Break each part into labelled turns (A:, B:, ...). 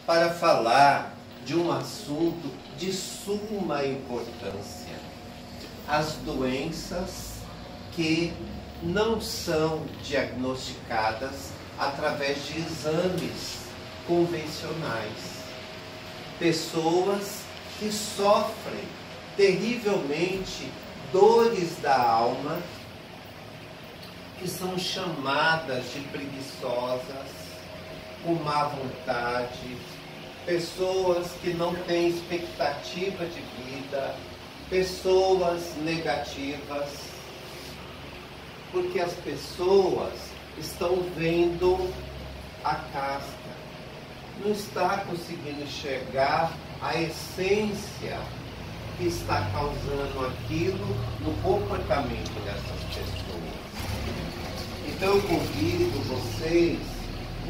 A: para falar de um assunto de suma importância: as doenças que não são diagnosticadas através de exames convencionais. Pessoas que sofrem terrivelmente dores da alma, que são chamadas de preguiçosas, com má vontade, pessoas que não têm expectativa de vida, pessoas negativas, porque as pessoas estão vendo a casca, não está conseguindo enxergar a essência que está causando aquilo no comportamento dessas pessoas. Então eu convido vocês,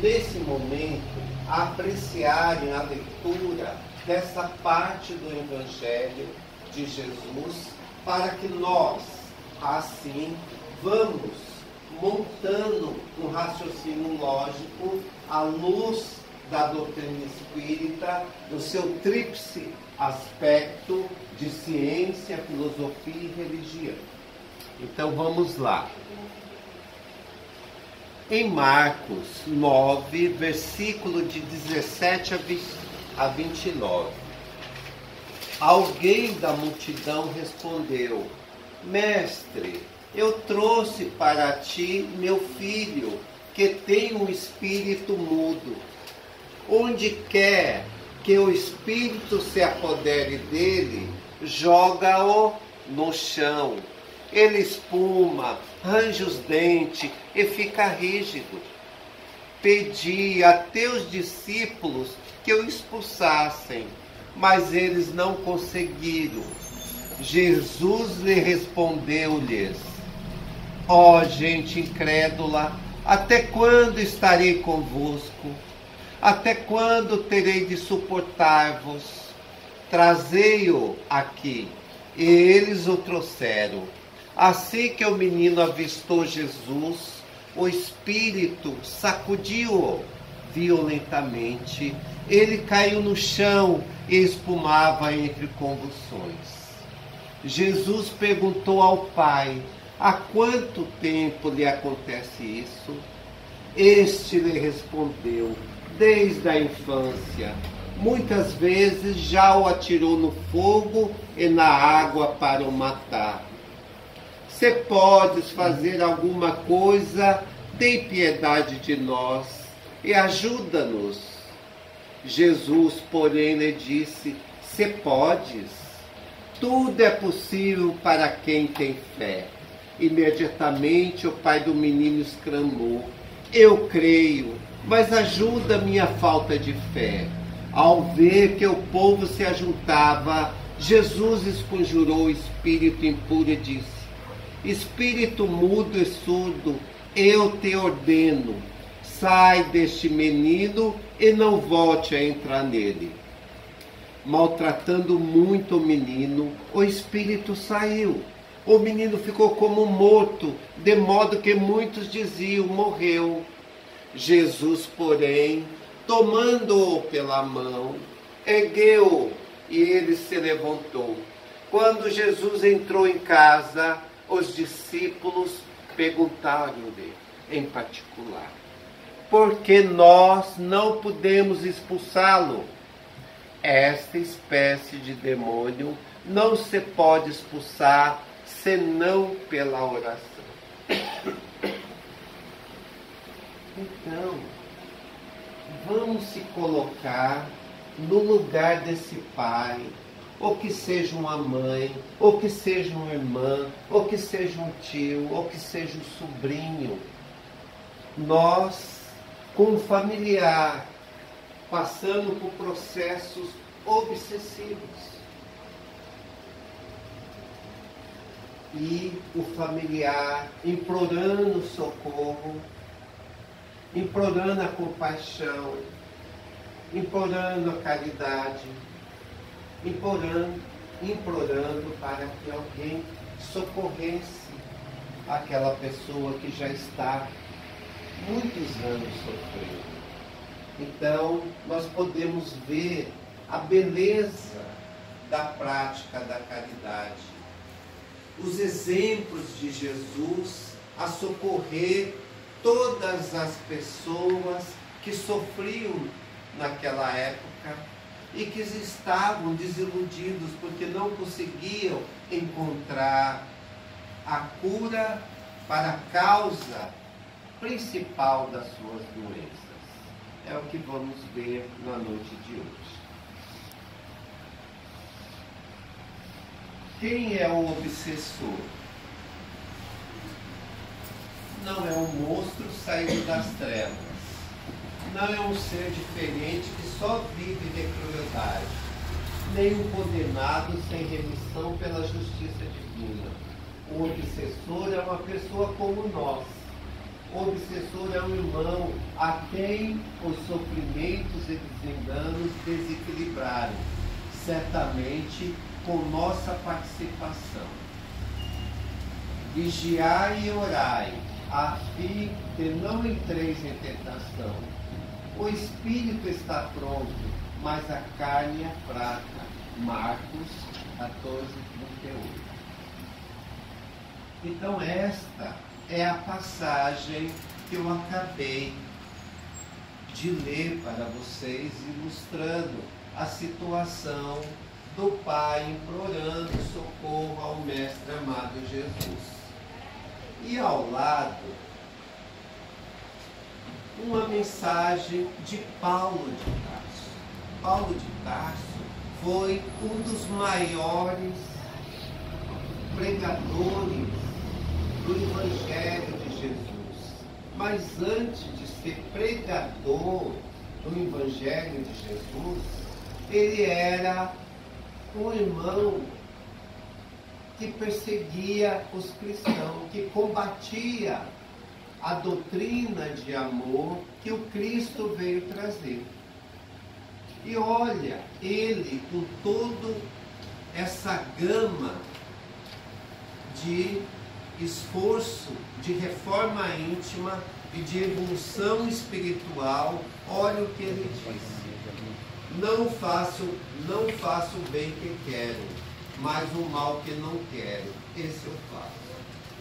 A: nesse momento, a apreciarem a leitura dessa parte do Evangelho de Jesus, para que nós, assim, vamos montando um raciocínio lógico à luz da doutrina espírita, no seu tríplice aspecto de ciência, filosofia e religião. Então vamos lá. Em Marcos 9, versículo de 17 a 29. Alguém da multidão respondeu: Mestre, eu trouxe para ti meu filho, que tem um espírito mudo. Onde quer que o espírito se apodere dele, joga-o no chão. Ele espuma, range os dentes e fica rígido. Pedi a teus discípulos que o expulsassem, mas eles não conseguiram. Jesus lhe respondeu-lhes: Ó gente incrédula, até quando estarei convosco? Até quando terei de suportar-vos? Trazei-o aqui. E eles o trouxeram. Assim que o menino avistou Jesus, o espírito sacudiu-o violentamente. Ele caiu no chão e espumava entre convulsões. Jesus perguntou ao pai: há quanto tempo lhe acontece isso? Este lhe respondeu: desde a infância. Muitas vezes já o atirou no fogo e na água para o matar. Se podes fazer alguma coisa, tem piedade de nós e ajuda-nos. Jesus, porém, lhe disse: se podes, tudo é possível para quem tem fé. Imediatamente o pai do menino exclamou: eu creio, mas ajuda a minha falta de fé. Ao ver que o povo se ajuntava, Jesus esconjurou o espírito impuro e disse: espírito mudo e surdo, eu te ordeno, sai deste menino e não volte a entrar nele. Maltratando muito o menino, o espírito saiu. O menino ficou como morto, de modo que muitos diziam: morreu. Jesus, porém, tomando-o pela mão, ergueu-o e ele se levantou. Quando Jesus entrou em casa, os discípulos perguntaram-lhe em particular: por que nós não podemos expulsá-lo? Esta espécie de demônio não se pode expulsar senão pela oração. Então, vamos se colocar no lugar desse pai, ou que seja uma mãe, ou que seja uma irmã, ou que seja um tio, ou que seja um sobrinho. Nós, como familiar, passando por processos obsessivos. E o familiar implorando socorro, implorando a compaixão, implorando a caridade, implorando para que alguém socorresse aquela pessoa que já está muitos anos sofrendo. Então, nós podemos ver a beleza da prática da caridade. Os exemplos de Jesus a socorrer todas as pessoas que sofriam naquela época e que estavam desiludidos porque não conseguiam encontrar a cura para a causa principal das suas doenças. É o que vamos ver na noite de hoje. Quem é o obsessor? Não é um monstro saído das trevas. Não é um ser diferente que só vive de crueldade. Nem um condenado sem remissão pela justiça divina. O obsessor é uma pessoa como nós. O obsessor é um irmão a quem os sofrimentos e desenganos desequilibraram, certamente com nossa participação. Vigiai e orai, a fim de não entreis em tentação. O espírito está pronto, mas a carne é fraca. Marcos 14:38. Então esta é a passagem que eu acabei de ler para vocês, ilustrando a situação do pai implorando socorro ao mestre amado Jesus. E ao lado, uma mensagem de Paulo de Tarso. Paulo de Tarso foi um dos maiores pregadores do Evangelho de Jesus. Mas antes de ser pregador do Evangelho de Jesus, ele era um irmão que perseguia os cristãos, que combatia a doutrina de amor que o Cristo veio trazer. E olha, ele com toda essa gama de esforço, de reforma íntima e de evolução espiritual, olha o que ele disse: não faço o bem que quero, mas o mal que não quero, esse eu faço.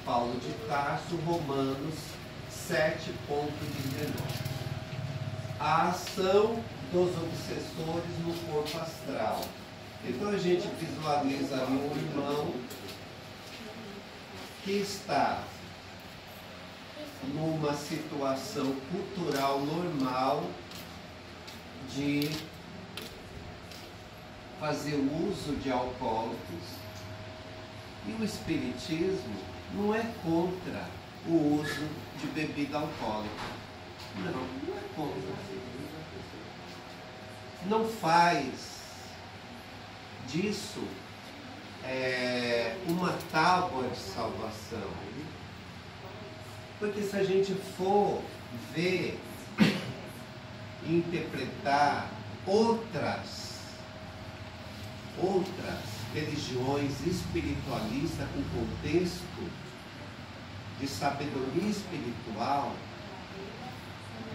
A: Paulo de Tarso, Romanos 7:19. A ação dos obsessores no corpo astral. Então a gente visualiza ali um irmão que está numa situação cultural normal de fazer uso de alcoólicos. E o Espiritismo não é contra o uso de bebida alcoólica. Não é contra. Não faz disso uma tábua de salvação. Porque se a gente for ver e interpretar outras religiões espiritualistas com contexto de sabedoria espiritual,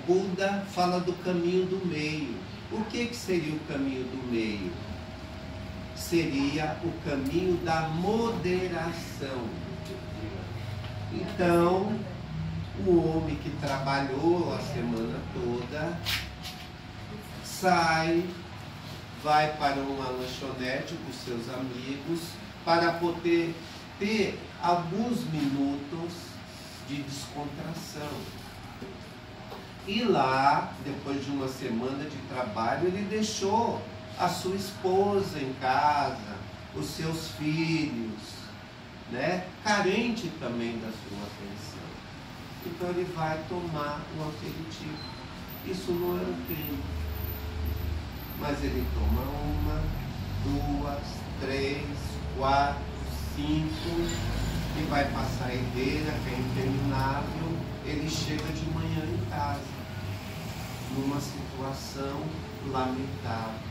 A: Buda fala do caminho do meio. O que seria o caminho do meio? Seria o caminho da moderação. Então, o homem que trabalhou a semana toda sai, vai para uma lanchonete com seus amigos para poder ter alguns minutos de descontração. E lá, depois de uma semana de trabalho, ele deixou a sua esposa em casa, os seus filhos, né? Carente também da sua atenção. Então ele vai tomar um aperitivo. Isso não é um crime. Mas ele toma 1, 2, 3, 4, 5 e vai para a saideira, que é interminável. Ele chega de manhã em casa, numa situação lamentável.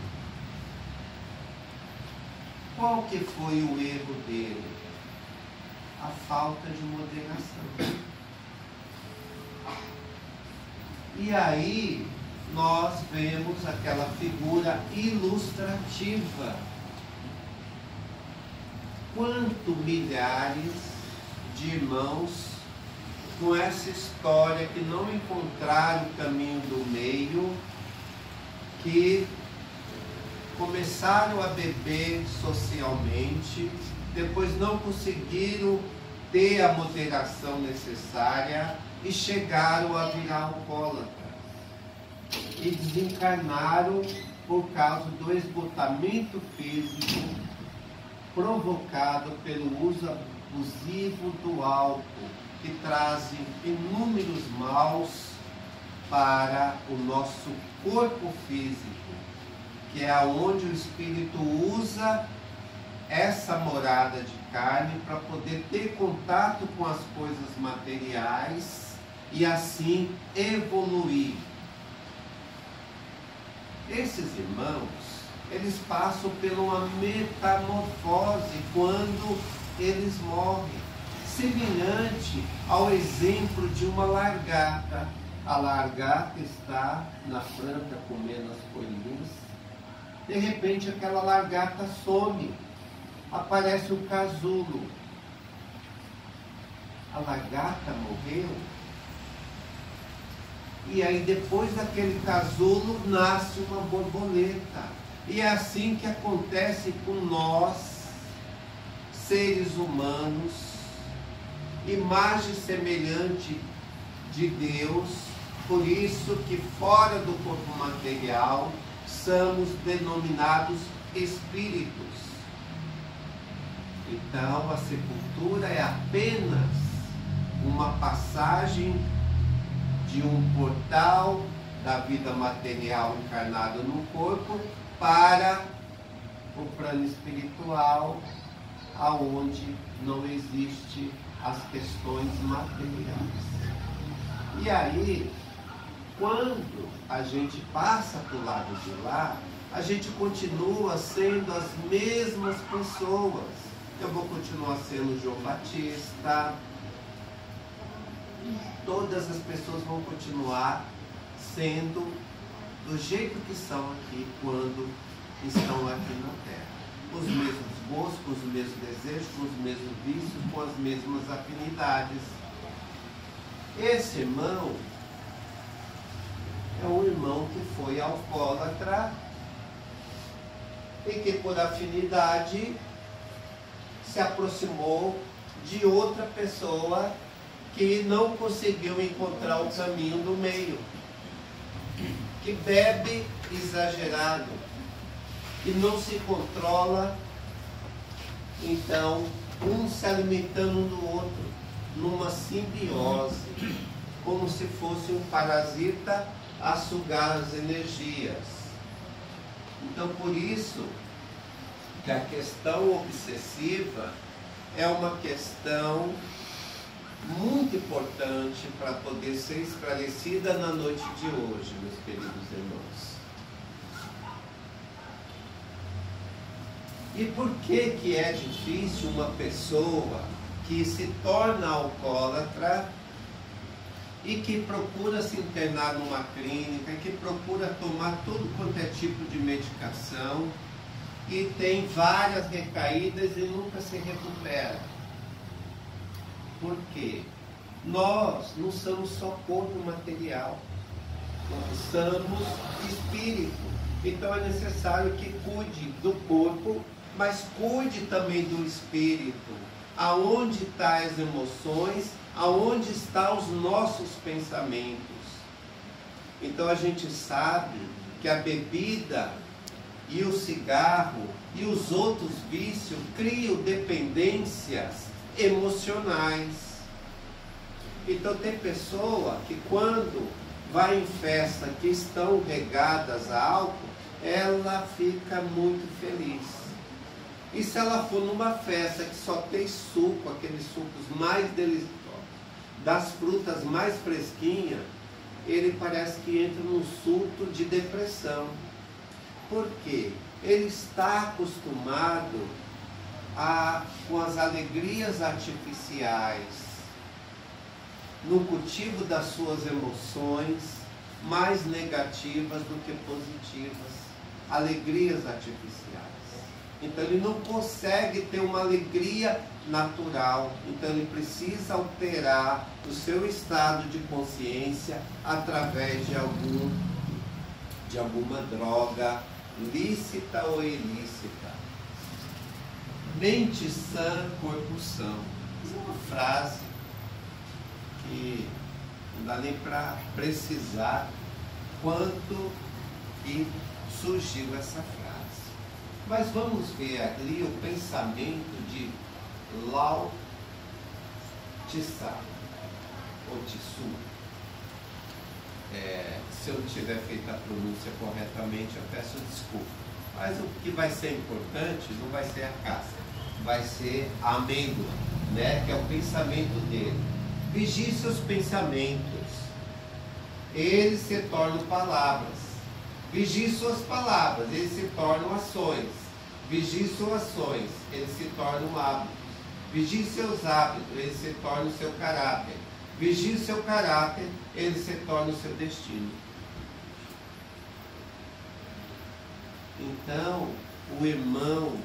A: Qual que foi o erro dele? A falta de moderação. E aí, nós vemos aquela figura ilustrativa. Quanto milhares de irmãos com essa história que não encontraram o caminho do meio, que começaram a beber socialmente, depois não conseguiram ter a moderação necessária e chegaram a virar alcoólatras. E desencarnaram por causa do esgotamento físico provocado pelo uso abusivo do álcool, que trazem inúmeros maus para o nosso corpo físico, que é onde o espírito usa essa morada de carne para poder ter contato com as coisas materiais e assim evoluir. Esses irmãos, eles passam por uma metamorfose quando eles morrem, semelhante ao exemplo de uma lagarta. A lagarta está na planta comendo as folhinhas, de repente aquela lagarta some, aparece o casulo. A lagarta morreu, e aí depois daquele casulo nasce uma borboleta. E é assim que acontece com nós, seres humanos, imagem semelhante de Deus, por isso que fora do corpo material somos denominados espíritos. Então a sepultura é apenas uma passagem de um portal da vida material encarnado no corpo para o plano espiritual, aonde não existe as questões materiais. E aí, quando a gente passa para o lado de lá, a gente continua sendo as mesmas pessoas. Eu vou continuar sendo João Batista, todas as pessoas vão continuar sendo do jeito que são aqui quando estão aqui na Terra. Os mesmos gostos, com os mesmos desejos, com os mesmos vícios, com as mesmas afinidades. Esse irmão é um irmão que foi alcoólatra e que por afinidade se aproximou de outra pessoa que não conseguiu encontrar o caminho do meio, que bebe exagerado e não se controla, então um se alimentando um do outro, numa simbiose, como se fosse um parasita a sugar as energias. Então por isso que a questão obsessiva é uma questão muito importante para poder ser esclarecida na noite de hoje, meus queridos irmãos. E por que é difícil uma pessoa que se torna alcoólatra e que procura se internar numa clínica, que procura tomar todo quanto é tipo de medicação e tem várias recaídas e nunca se recupera? Por quê? Nós não somos só corpo material, nós somos espírito. Então é necessário que cuide do corpo, mas cuide também do espírito. Aonde estão as emoções, aonde estão os nossos pensamentos. Então a gente sabe que a bebida e o cigarro e os outros vícios criam dependências emocionais. Então tem pessoa que quando vai em festa que estão regadas a álcool, ela fica muito feliz. E se ela for numa festa que só tem suco, aqueles sucos mais deliciosos, das frutas mais fresquinhas, ele parece que entra num surto de depressão. Por quê? Ele está acostumado com as alegrias artificiais, no cultivo das suas emoções, mais negativas do que positivas, alegrias artificiais. Então ele não consegue ter uma alegria natural, então ele precisa alterar o seu estado de consciência através de alguma droga, lícita ou ilícita. Mente sã, corpo são. Essa é uma frase que não dá nem para precisar quanto que surgiu essa frase. Mas vamos ver ali o pensamento de Lao Tse, ou Tzu. Se eu não tiver feito a pronúncia corretamente, eu peço desculpa. Mas o que vai ser importante não vai ser a casca, vai ser a amêndoa, né? Que é o pensamento dele. Vigie seus pensamentos, eles se tornam palavras. Vigie suas palavras, eles se tornam ações. Vigie suas ações, eles se tornam hábitos. Vigie seus hábitos, eles se tornam o seu caráter. Vigie o seu caráter, ele se torna o seu destino. Então, o irmão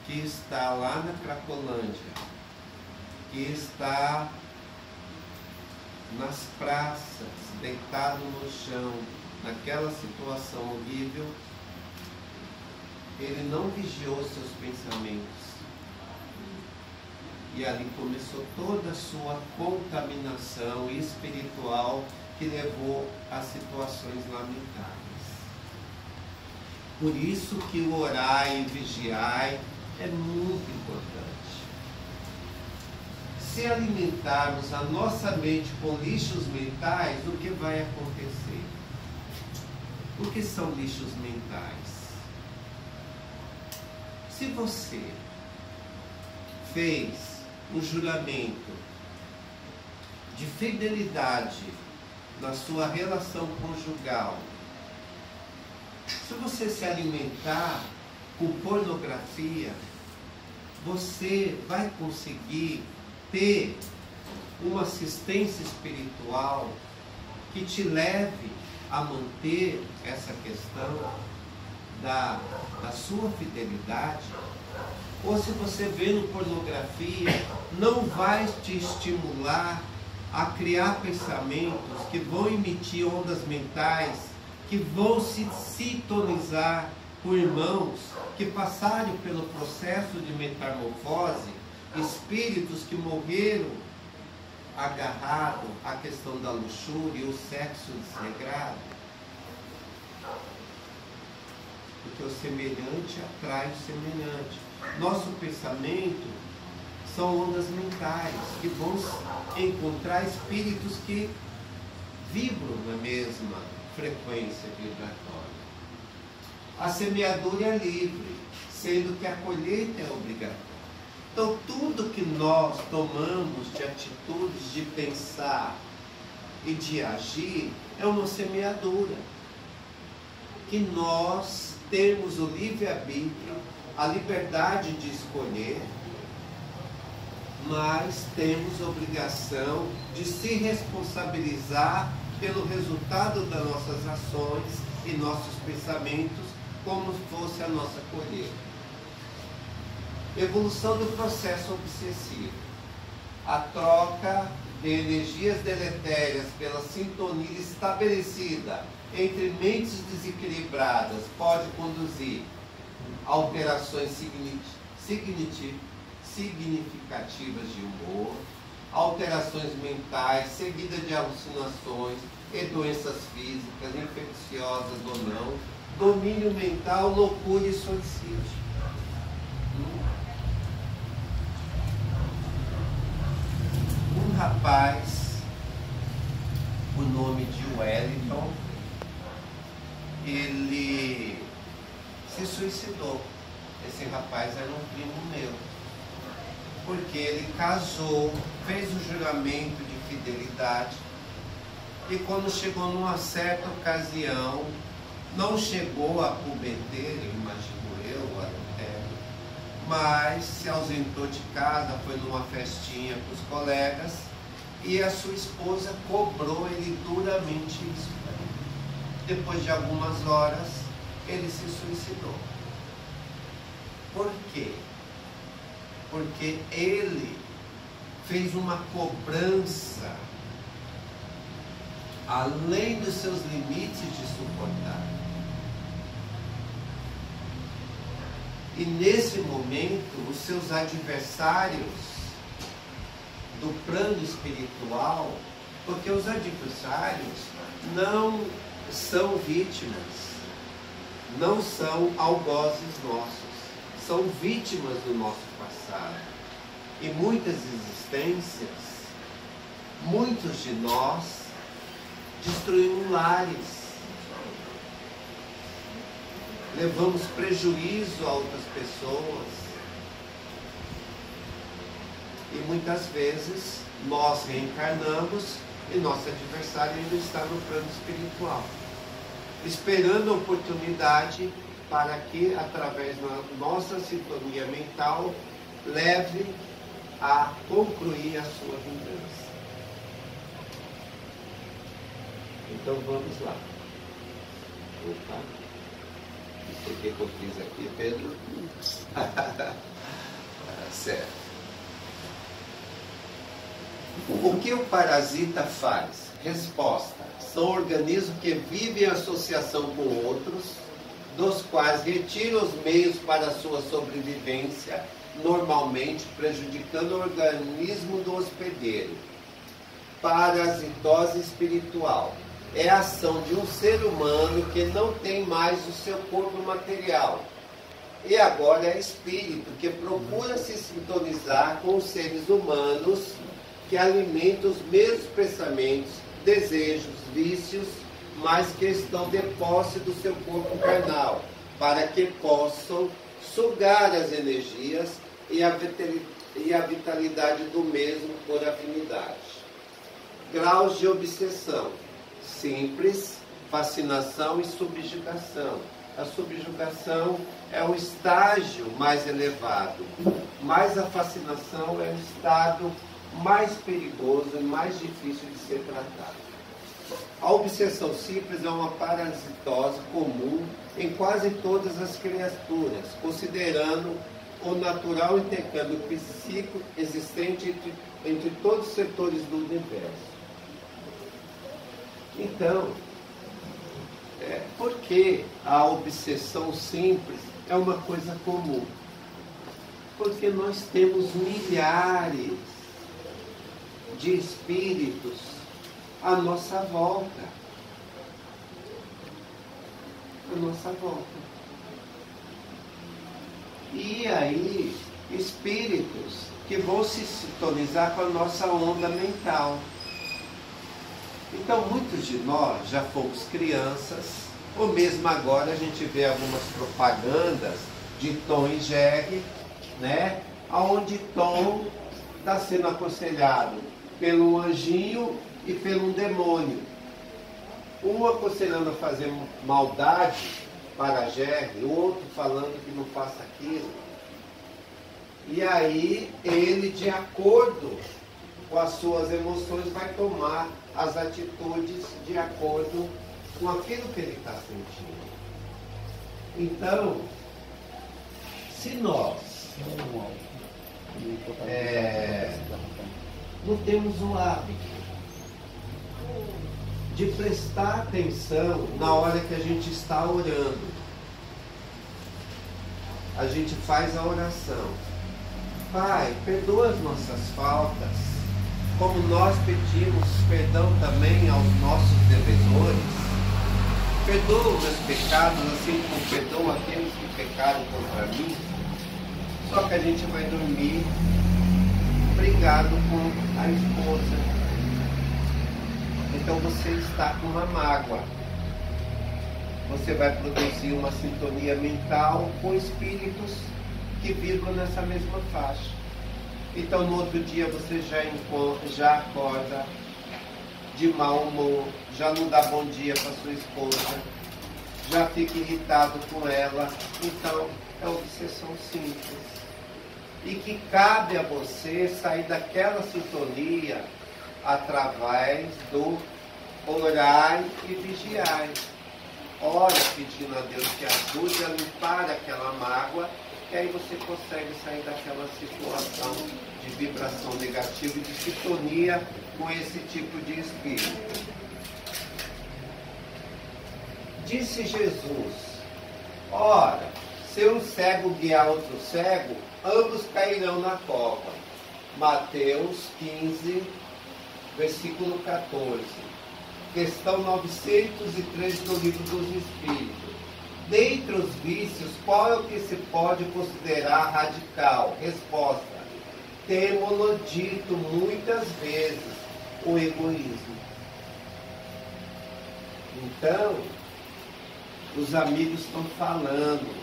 A: que está lá na Cracolândia, que está nas praças, deitado no chão, naquela situação horrível, ele não vigiou seus pensamentos. E ali começou toda a sua contaminação espiritual que levou a situações lamentáveis. Por isso que o orai e vigiai é muito importante. Se alimentarmos a nossa mente com lixos mentais, o que vai acontecer? O que são lixos mentais? Se você fez um juramento de fidelidade na sua relação conjugal, se você se alimentar com pornografia, você vai conseguir ter uma assistência espiritual que te leve a manter essa questão da sua fidelidade? Ou se você vendo pornografia, não vai te estimular a criar pensamentos que vão emitir ondas mentais, que vão se sintonizar com irmãos que passaram pelo processo de metamorfose, espíritos que morreram agarrados à questão da luxúria e o sexo desregrado. Porque o semelhante atrai o semelhante. Nosso pensamento são ondas mentais que vão encontrar espíritos que vibram na mesma frequência vibratória. A semeadura é livre, sendo que a colheita é obrigatória. Então, tudo que nós tomamos de atitudes de pensar e de agir é uma semeadura. Que nós temos o livre-arbítrio, a liberdade de escolher, mas temos a obrigação de se responsabilizar pelo resultado das nossas ações e nossos pensamentos, como fosse a nossa colheita. Evolução do processo obsessivo. A troca de energias deletérias pela sintonia estabelecida entre mentes desequilibradas pode conduzir a alterações significativas de humor, alterações mentais seguidas de alucinações e doenças físicas, infecciosas ou não, domínio mental, loucura e suicídio. Um rapaz, o nome de Wellington, ele se suicidou. Esse rapaz era um primo meu, porque ele casou, fez o juramento de fidelidade e quando chegou numa certa ocasião, não chegou a puberteira, imagino eu, até, mas se ausentou de casa, foi numa festinha com os colegas e a sua esposa cobrou ele duramente isso. depois de algumas horas, ele se suicidou. Por quê? Porque ele fez uma cobrança além dos seus limites de suportar. E nesse momento, os seus adversários do plano espiritual, porque os adversários não são vítimas, não são algozes nossos, são vítimas do nosso passado. E muitas existências, muitos de nós destruímos lares, levamos prejuízo a outras pessoas, e muitas vezes nós reencarnamos e nosso adversário ainda está no plano espiritual, esperando a oportunidade para que, através da nossa sintonia mental, leve a concluir a sua vingança. Então vamos lá. Opa. Não sei o que eu fiz aqui, Pedro. Certo. O que o parasita faz? Resposta: são organismos que vivem em associação com outros, dos quais retiram os meios para a sua sobrevivência, normalmente prejudicando o organismo do hospedeiro. Parasitose espiritual é a ação de um ser humano que não tem mais o seu corpo material e agora é espírito que procura se sintonizar com os seres humanos que alimentam os mesmos pensamentos, desejos, vícios, mas que estão de posse do seu corpo carnal, para que possam sugar as energias e a vitalidade do mesmo por afinidade. Graus de obsessão: simples, fascinação e subjugação. A subjugação é o estágio mais elevado, mas a fascinação é o estado mais perigoso e mais difícil de ser tratado. A obsessão simples é uma parasitose comum em quase todas as criaturas, considerando o natural intercâmbio psíquico existente entre todos os setores do universo. Então, por que a obsessão simples é uma coisa comum? Porque nós temos milhares de espíritos à nossa volta. À nossa volta. E aí, espíritos que vão se sintonizar com a nossa onda mental. Então, muitos de nós já fomos crianças, ou mesmo agora a gente vê algumas propagandas de Tom e Jerry, né? Onde Tom está sendo aconselhado pelo anjinho e pelo demônio. Um aconselhando a fazer maldade para Jerry, o outro falando que não faça aquilo. E aí ele, de acordo com as suas emoções, vai tomar as atitudes de acordo com aquilo que ele está sentindo. Então, se nós não temos o hábito de prestar atenção na hora que a gente está orando, a gente faz a oração: Pai, perdoa as nossas faltas, como nós pedimos perdão também aos nossos devedores. Perdoa os meus pecados, assim como perdoa aqueles que pecaram contra mim. Só que a gente vai dormir brigado com a esposa. Então você está com uma mágoa. Você vai produzir uma sintonia mental com espíritos que vibram nessa mesma faixa. Então no outro dia você já acorda de mau humor, já não dá bom dia para sua esposa, já fica irritado com ela. Então é obsessão simples. E que cabe a você sair daquela sintonia através do orar e vigiar. ora pedindo a Deus que ajude a limpar aquela mágoa, que aí você consegue sair daquela situação de vibração negativa e de sintonia com esse tipo de espírito. Disse Jesus: ora, se um cego guiar outro cego, ambos cairão na cova. Mateus 15, versículo 14. Questão 903 do Livro dos Espíritos. Dentre os vícios, qual é o que se pode considerar radical? Resposta: temo-lo dito muitas vezes, o egoísmo. Então, os amigos estão falando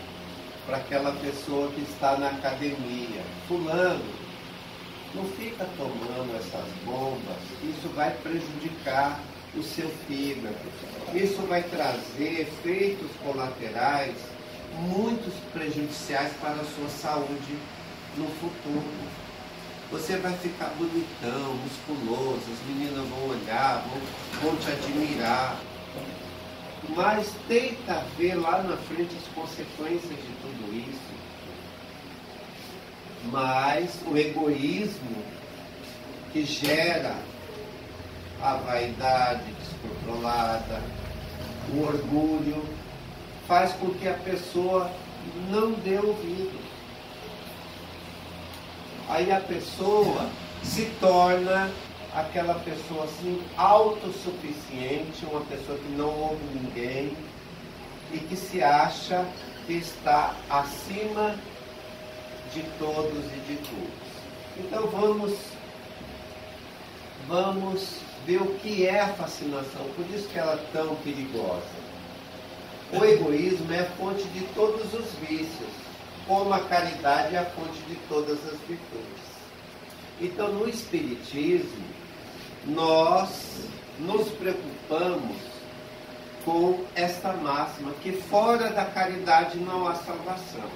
A: para aquela pessoa que está na academia: fulano, não fica tomando essas bombas, isso vai prejudicar o seu fígado, isso vai trazer efeitos colaterais muito prejudiciais para a sua saúde no futuro. Você vai ficar bonitão, musculoso, as meninas vão olhar, vão te admirar, mas tenta ver lá na frente as consequências de tudo isso. Mas o egoísmo que gera a vaidade descontrolada, o orgulho, faz com que a pessoa não dê ouvido. Aí a pessoa se torna aquela pessoa assim, autossuficiente, uma pessoa que não ouve ninguém e que se acha que está acima de todos e de todos. Então vamos ver o que é a fascinação, por isso que ela é tão perigosa. O egoísmo é a fonte de todos os vícios, como a caridade é a fonte de todas as virtudes. Então, no Espiritismo, nós nos preocupamos com esta máxima, que fora da caridade não há salvação.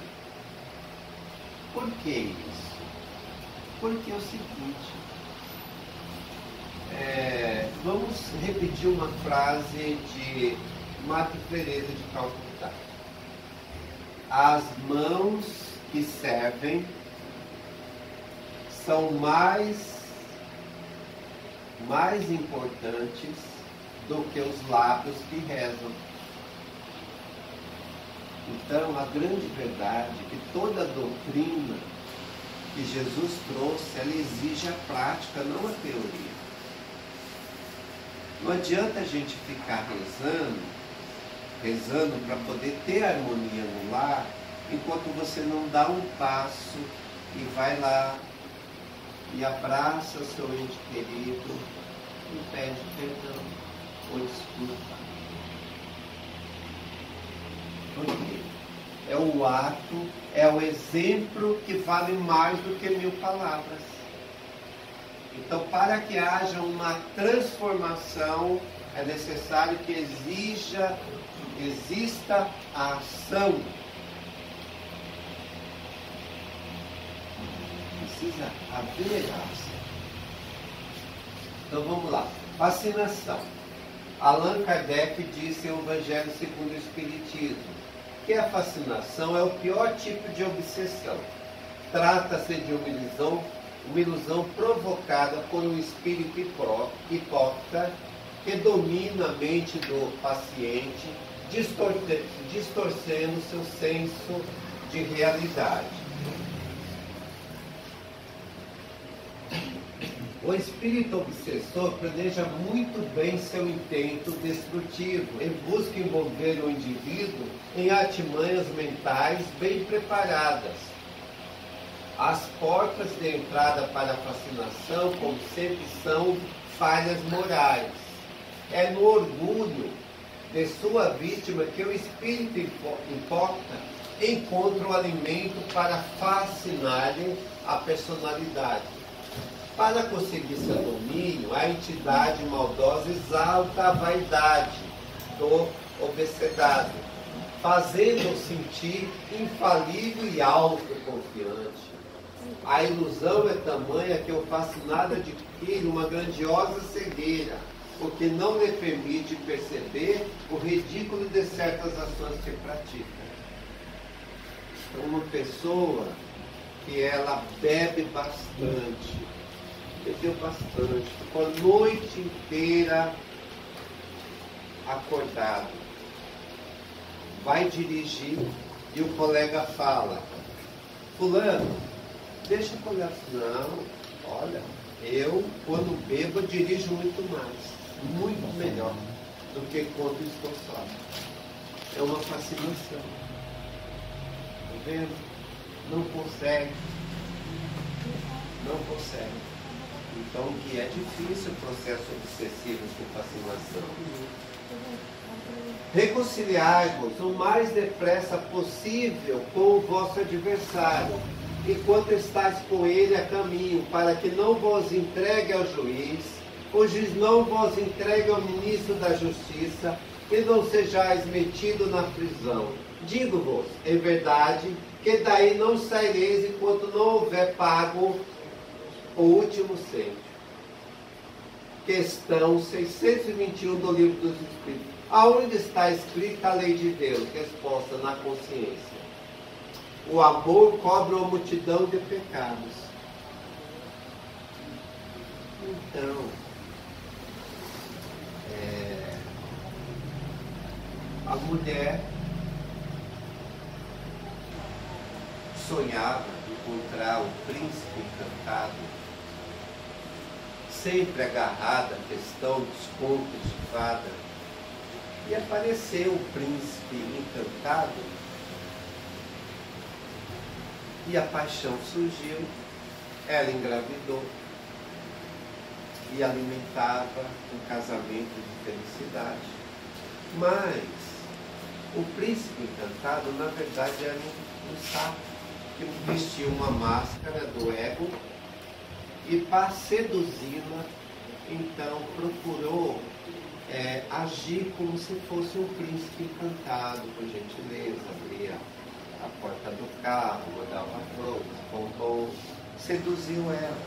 A: Por que isso? Porque é o seguinte, vamos repetir uma frase de Madre Teresa de Calcutá: as mãos que servem são mais importantes do que os lábios que rezam. Então, a grande verdade é que toda doutrina que Jesus trouxe, ela exige a prática, não a teoria. Não adianta a gente ficar rezando para poder ter harmonia no lar, enquanto você não dá um passo e vai lá e abraça o seu ente querido e pede perdão ou desculpa. Por quê? É o ato, é o exemplo que vale mais do que 1000 palavras. Então, para que haja uma transformação, é necessário que exista a ação. Precisa haver a ação. Então, vamos lá. Fascinação. Allan Kardec disse em O Evangelho segundo o Espiritismo que a fascinação é o pior tipo de obsessão. Trata-se de uma ilusão provocada por um espírito hipócrita que domina a mente do paciente, distorcendo seu senso de realidade. O espírito obsessor planeja muito bem seu intento destrutivo e busca envolver o indivíduo em artimanhas mentais bem preparadas. As portas de entrada para a fascinação, como sempre, são falhas morais. É no orgulho de sua vítima que o espírito hipócrita encontra o alimento para fascinar-lhe a personalidade. Para conseguir seu domínio, a entidade maldosa exalta a vaidade do obsedado, fazendo-o sentir infalível e autoconfiante. A ilusão é tamanha que o fascinado adquire uma grandiosa cegueira, o que não lhe permite perceber o ridículo de certas ações que pratica. Então, uma pessoa que ela bebe bastante, bebeu bastante, ficou a noite inteira acordado, vai dirigir e o colega fala: fulano, deixa eu olhar. Não, olha, eu quando bebo dirijo muito mais, muito melhor do que quando estou sóbrio. É uma fascinação. Está vendo? Não consegue. Não consegue. Então, que é difícil o processo obsessivo de fascinação. Reconciliai-vos o mais depressa possível com o vosso adversário, enquanto estáis com ele a caminho, para que não vos entregue ao juiz, o juiz não vos entregue ao ministro da justiça, e não sejais metido na prisão. Digo-vos, em verdade, que daí não saireis enquanto não houver pago o último cento. Questão 621 do Livro dos Espíritos. Aonde está escrita a lei de Deus? Resposta: na consciência. O amor cobre uma multidão de pecados. Então, a mulher sonhava encontrar o príncipe encantado, sempre agarrada à questão dos contos de fada. E apareceu o príncipe encantado, e a paixão surgiu, ela engravidou, e alimentava um casamento de felicidade. Mas o príncipe encantado, na verdade, era um sapo, que vestia uma máscara do ego, e para seduzi-la, então procurou agir como se fosse um príncipe encantado, por gentileza, abria a porta do carro, mandava flores, bombons, seduziu ela,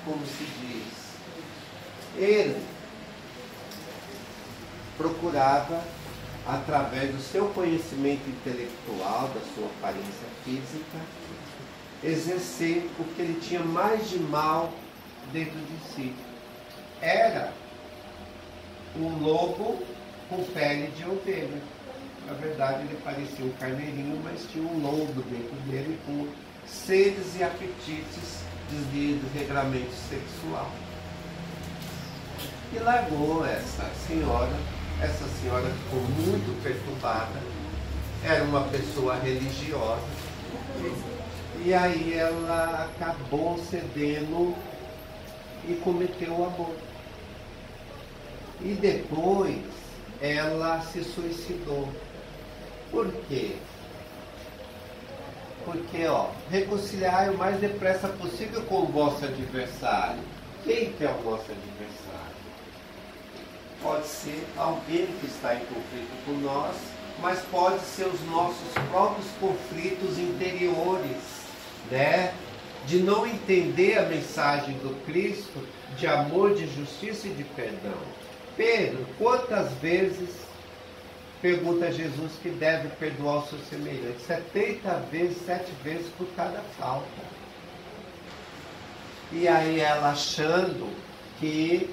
A: como se diz. Ele procurava, através do seu conhecimento intelectual, da sua aparência física, exercer o que ele tinha mais de mal dentro de si. Era um lobo com pele de ovelha. Na verdade, ele parecia um carneirinho, mas tinha um lobo dentro dele com seres e apetites de desregramento sexual. E largou essa senhora. Essa senhora ficou muito perturbada. Era uma pessoa religiosa. E aí ela acabou cedendo e cometeu o aborto. E depois ela se suicidou. Por quê? Porque, reconciliai o mais depressa possível com o vosso adversário. Quem que é o vosso adversário? Pode ser alguém que está em conflito com nós, mas pode ser os nossos próprios conflitos interiores, né? De não entender a mensagem do Cristo, de amor, de justiça e de perdão. Pedro, quantas vezes, pergunta Jesus, que deve perdoar o seu semelhante? 70 vezes, 7 vezes por cada falta. E aí ela, achando que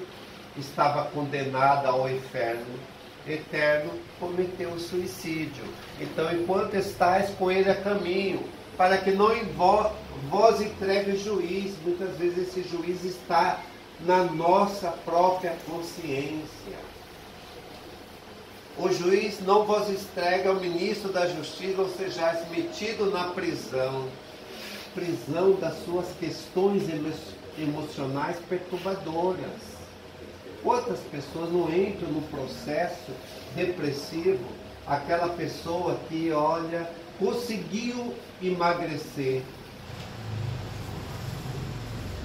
A: estava condenada ao inferno eterno, cometeu o suicídio. Então, enquanto estáis com ele a caminho, para que não vós entregue o juiz, muitas vezes esse juiz está na nossa própria consciência. O juiz não vos entrega ao ministro da justiça, ou sejais metido na prisão das suas questões emocionais perturbadoras. Quantas pessoas não entram no processo depressivo? Aquela pessoa que, conseguiu emagrecer.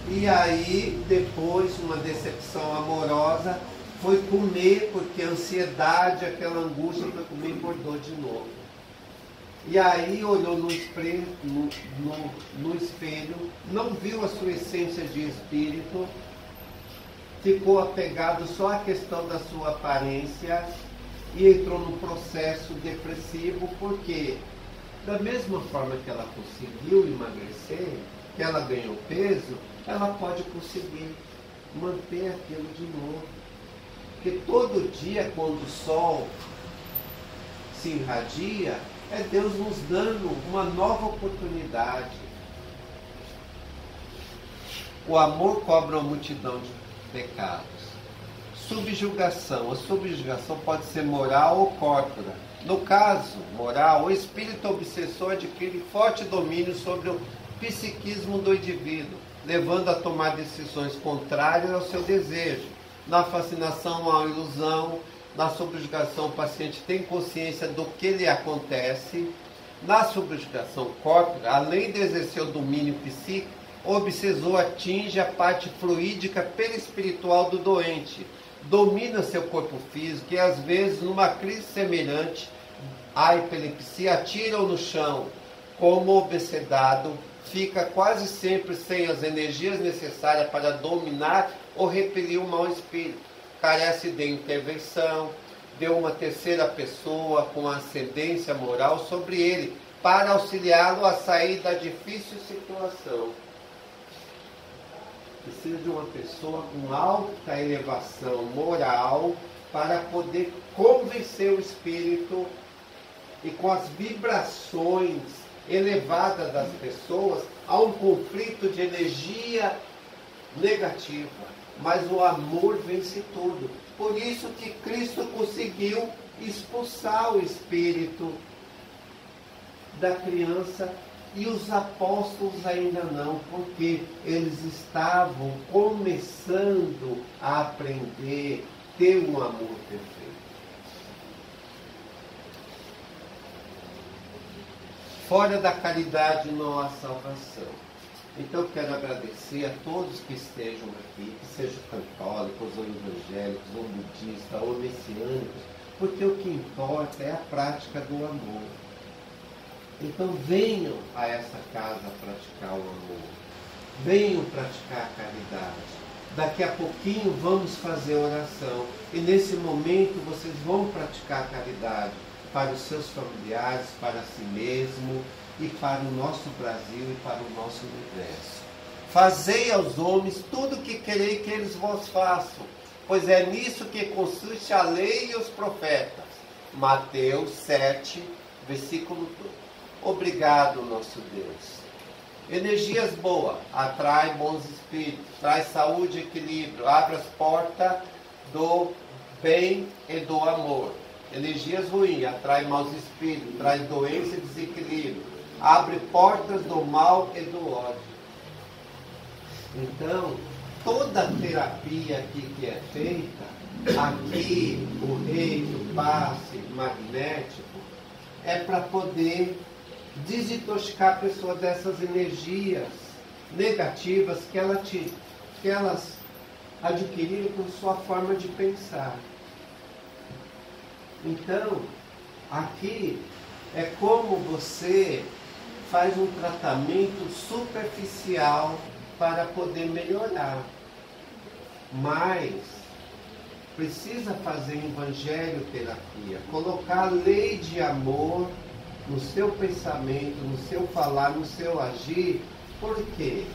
A: E aí, depois, uma decepção amorosa, foi comer, porque a ansiedade, aquela angústia, foi comer e engordou de novo. E aí olhou no espelho, não viu a sua essência de espírito, ficou apegado só à questão da sua aparência e entrou num processo depressivo, porque da mesma forma que ela conseguiu emagrecer, que ela ganhou peso, ela pode conseguir manter aquilo de novo. Porque todo dia, quando o sol se irradia, é Deus nos dando uma nova oportunidade. O amor cobre uma multidão de pecados. Subjugação. A subjugação pode ser moral ou corpórea. No caso moral, o espírito obsessor adquire forte domínio sobre o psiquismo do indivíduo, levando a tomar decisões contrárias ao seu desejo. Na fascinação, há uma ilusão. Na subjugação, o paciente tem consciência do que lhe acontece. Na subjugação corpórea, além de exercer o domínio psíquico, o obsessor atinge a parte fluídica perispiritual do doente, domina seu corpo físico e, às vezes, numa crise semelhante à epilepsia, atira-o no chão. Como obsedado, fica quase sempre sem as energias necessárias para dominar ou repelir o mau espírito. Carece de intervenção de uma terceira pessoa com ascendência moral sobre ele, para auxiliá-lo a sair da difícil situação. Precisa de uma pessoa com alta elevação moral para poder convencer o espírito, e com as vibrações elevadas das pessoas há um conflito de energia negativa, mas o amor vence tudo. Por isso que Cristo conseguiu expulsar o espírito da criança e os apóstolos ainda não, porque eles estavam começando a aprender a ter um amor perfeito. Fora da caridade não há salvação. Então eu quero agradecer a todos que estejam aqui, que sejam católicos, ou evangélicos, ou budistas, ou messiânicos, porque o que importa é a prática do amor. Então venham a essa casa praticar o amor. Venham praticar a caridade. Daqui a pouquinho vamos fazer oração. E nesse momento vocês vão praticar a caridade para os seus familiares, para si mesmo e para o nosso Brasil e para o nosso universo. Fazei aos homens tudo o que quereis que eles vos façam, pois é nisso que consiste a lei e os profetas. Mateus 7, versículo 2. Obrigado, nosso Deus. Energias boas, atrai bons espíritos, traz saúde e equilíbrio, abre as portas do bem e do amor. Energias ruins, atrai maus espíritos, traz doença e desequilíbrio, abre portas do mal e do ódio. Então, toda a terapia aqui que é feita, aqui o reiki, o passe magnético, é para poder desintoxicar a pessoa dessas energias negativas que elas adquiriram por sua forma de pensar. Então, aqui é como você faz um tratamento superficial para poder melhorar. Mas precisa fazer evangelho terapia, colocar a lei de amor no seu pensamento, no seu falar, no seu agir. Por quê?